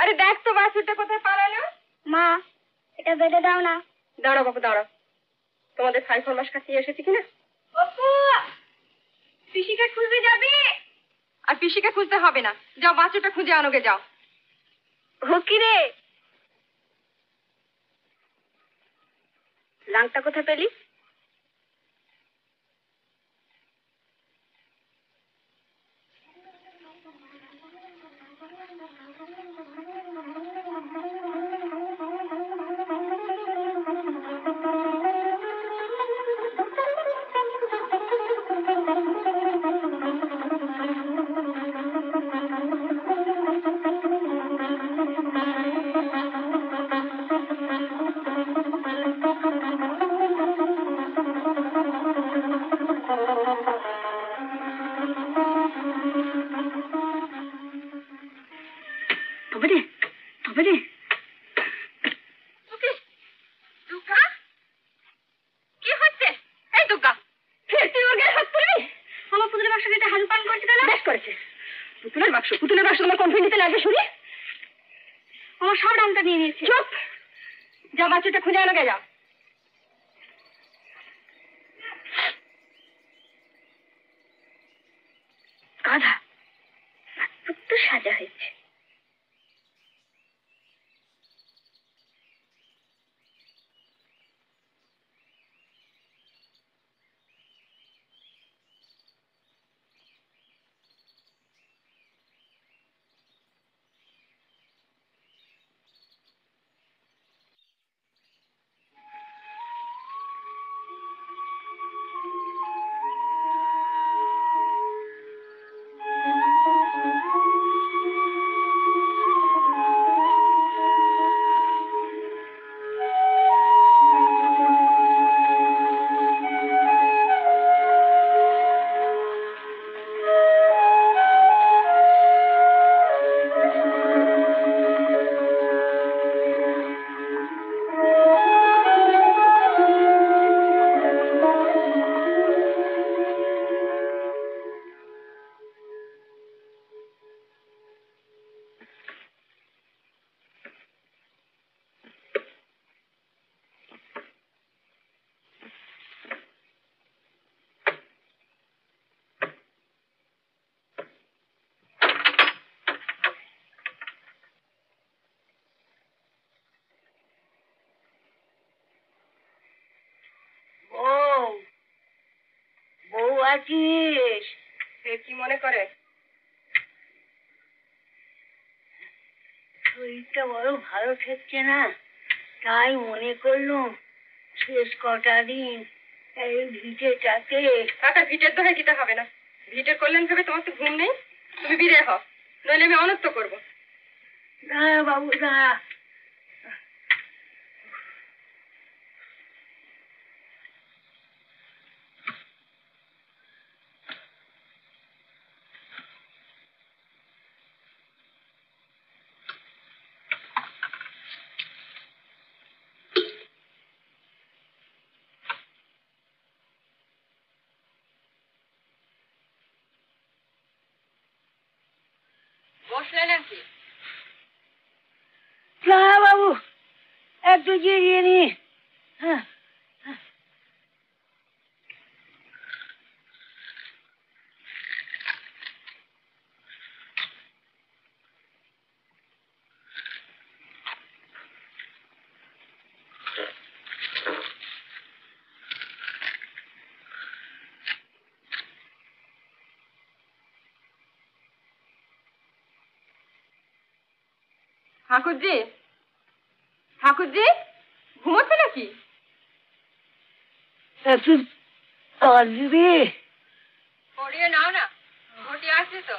আরে দেখ তো বাছুরটা কোথায় পালালো। মা, এটা বেঁধে দাও না। দাঁড়াও বাবু দাঁড়াও, তোমাদের 5 মাস কাছে এসেছি কিনা। অপু, পিসিকে খুঁজতে যাবে? আর পিসিকে খুঁজতে হবে না, যাও বাছুরটা খুঁজে আনোগে যাও। হকি রে, লাংটা কোথায় পেলি? পুতুলের বাক্স তোমার কোন ফিনিতে লাগবে শুনি? আমার সব রংটা নিয়ে নিয়েছে। চুপ, যা বাচ্চাটা খুঁজে আনো গে যাও। গাধা, তো সাজা হয়েছে। কি মনে করে? শরীরটা বড় ভালো ঠেকছে না, তাই মনে করলুম শেষ কটা দিন এই ভিটেটাকে। কাকা ভিটের দোহাই দিতে হবে না, ভিটের কল্যাণ ভেবে তোমার তো ঘুম নেই। তুমি বিরে হও, নইলে আমি অনর্থ করবো। দাঁড়া বাবু দাঁড়া। বসলে নাকি? দাঁড়া বাবু, একটু জিরিয়ে নি। ঠাকুরজি, ঠাকুরজি ঘুমোচ্ছে নাকি? একটু আসবি? পড়িয়ে নাও না, ঘটি আসছে তো।